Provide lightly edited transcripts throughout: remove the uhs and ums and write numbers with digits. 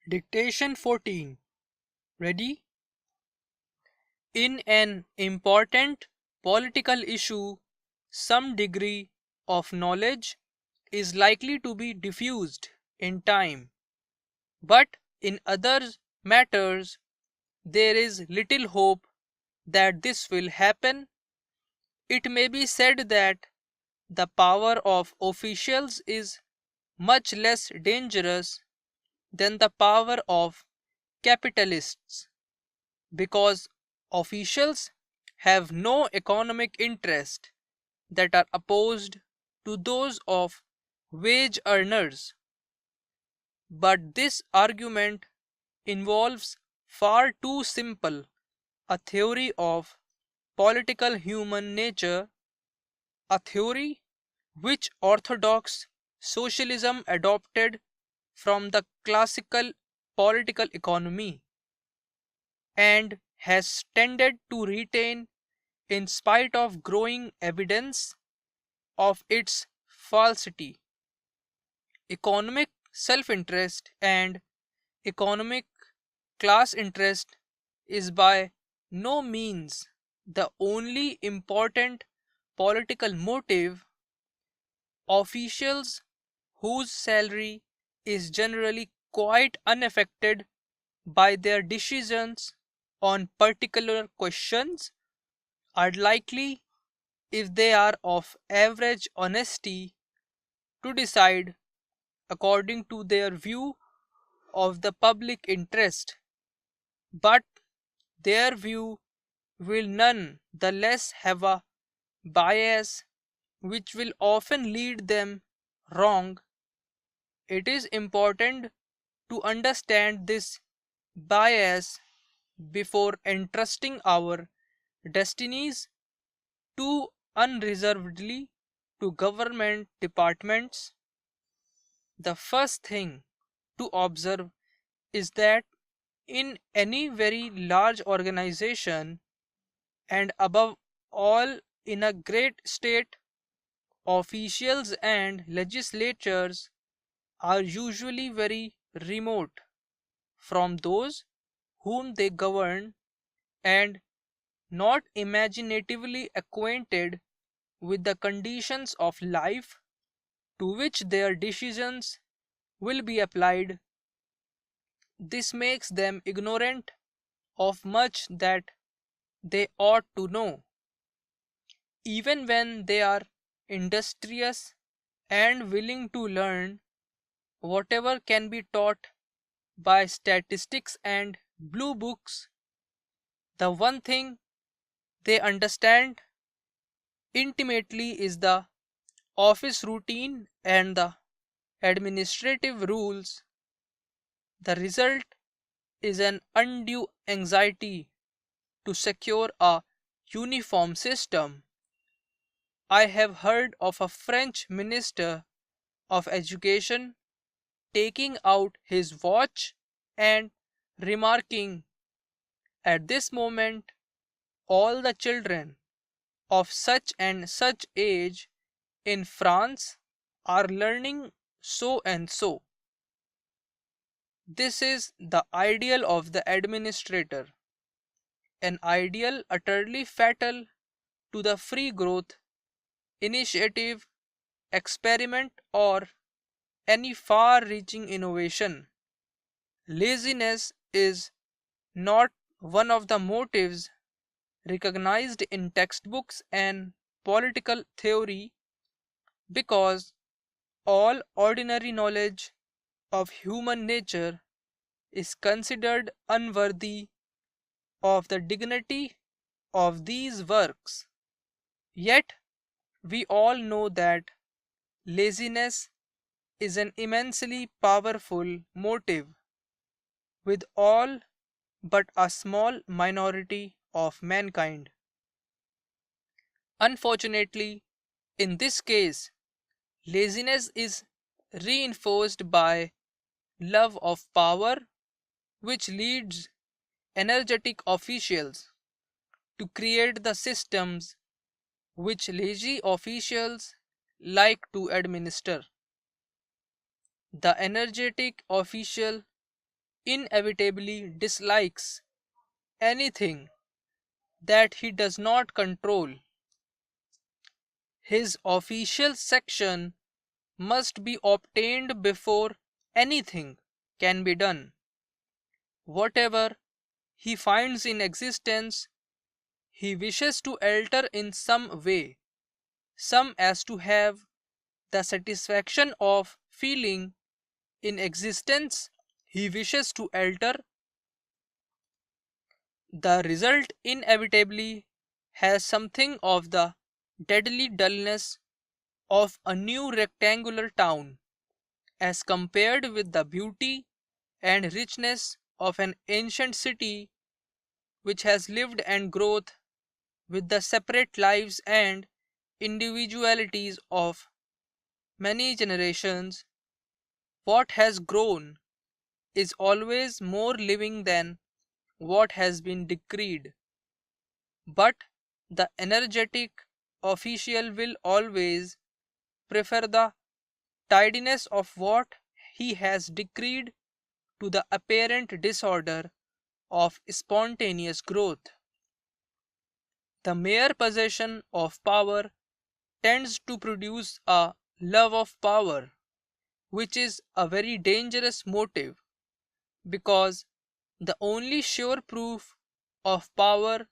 Dictation 14. Ready? In an important political issue, some degree of knowledge is likely to be diffused in time, but in other matters, there is little hope that this will happen. It may be said that the power of officials is much less dangerous than the power of capitalists, because officials have no economic interest that are opposed to those of wage earners. But this argument involves far too simple a theory of political human nature, a theory which orthodox socialism adopted from the classical political economy and has tended to retain in spite of growing evidence of its falsity. Economic self interest and economic class interest is by no means the only important political motive. Officials whose salary is generally quite unaffected by their decisions on particular questions are likely, if they are of average honesty, to decide according to their view of the public interest, but their view will none the less have a bias which will often lead them wrong. It is important to understand this bias before entrusting our destinies too unreservedly to government departments. The first thing to observe is that in any very large organization, and above all in a great state, officials and legislatures are usually very remote from those whom they govern and not imaginatively acquainted with the conditions of life to which their decisions will be applied. This makes them ignorant of much that they ought to know, even when they are industrious and willing to learn whatever can be taught by statistics and blue books. The one thing they understand intimately is the office routine and the administrative rules. The result is an undue anxiety to secure a uniform system. I have heard of a French minister of education taking out his watch and remarking, "At this moment, all the children of such and such age in France are learning so and so." This is the ideal of the administrator, an ideal utterly fatal to the free growth, initiative, experiment, or any far reaching innovation. Laziness is not one of the motives recognized in textbooks and political theory, because all ordinary knowledge of human nature is considered unworthy of the dignity of these works. Yet, we all know that laziness is an immensely powerful motive with all but a small minority of mankind. Unfortunately, in this case, laziness is reinforced by love of power, which leads energetic officials to create the systems which lazy officials like to administer. The energetic official inevitably dislikes anything that he does not control. His official section must be obtained before anything can be done. Whatever he finds in existence, he wishes to alter in some way, some as to have the satisfaction of feeling in existence he wishes to alter. The result inevitably has something of the deadly dullness of a new rectangular town as compared with the beauty and richness of an ancient city which has lived and growth with the separate lives and individualities of many generations. What has grown is always more living than what has been decreed. But the energetic official will always prefer the tidiness of what he has decreed to the apparent disorder of spontaneous growth. The mere possession of power tends to produce a love of power, which is a very dangerous motive because the only sure proof of power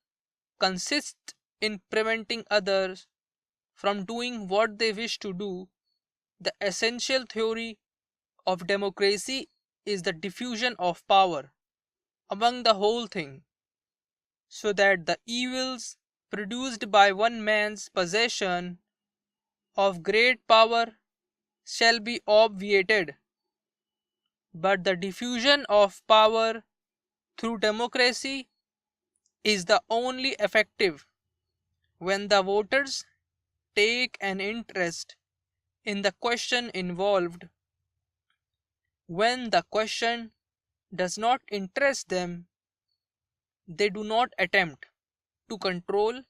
consists in preventing others from doing what they wish to do. The essential theory of democracy is the diffusion of power among the whole thing, so that the evils produced by one man's possession of great power shall be obviated. But the diffusion of power through democracy is the only effective when the voters take an interest in the question involved. When the question does not interest them, they do not attempt to control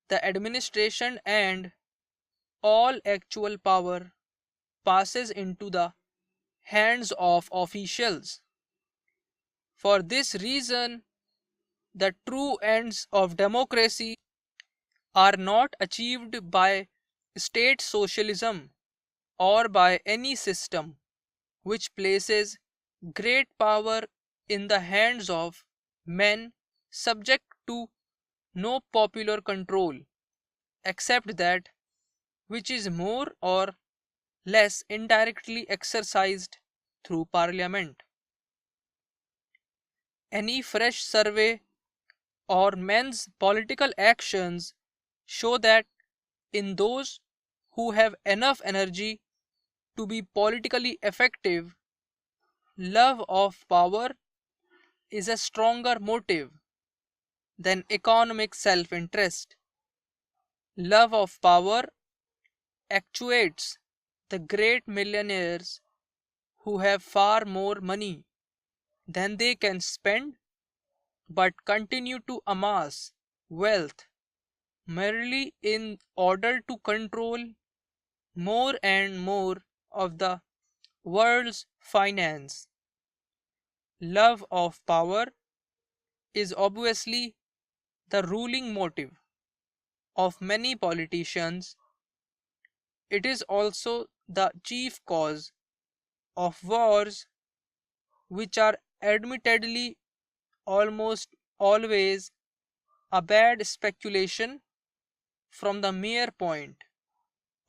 the administration, and all actual power passes into the hands of officials. For this reason, the true ends of democracy are not achieved by state socialism or by any system which places great power in the hands of men subject to no popular control except that which is more or less indirectly exercised through parliament. Any fresh survey or men's political actions show that in those who have enough energy to be politically effective, love of power is a stronger motive than economic self interest. Love of power actuates the great millionaires who have far more money than they can spend but continue to amass wealth merely in order to control more and more of the world's finance. Love of power is obviously the ruling motive of many politicians. It is also the chief cause of wars, which are admittedly almost always a bad speculation from the mere point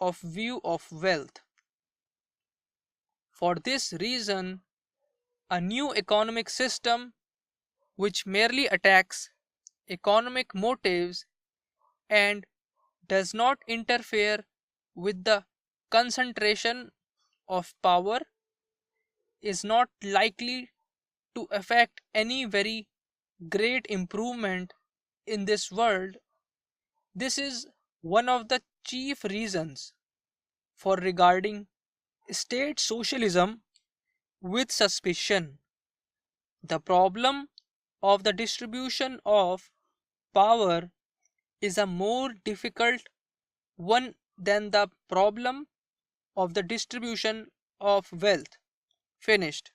of view of wealth. For this reason, a new economic system which merely attacks economic motives and does not interfere with the concentration of power is not likely to effect any very great improvement in this world. This is one of the chief reasons for regarding state socialism with suspicion. The problem of the distribution of power is a more difficult one than the problem of the distribution of wealth. Finished.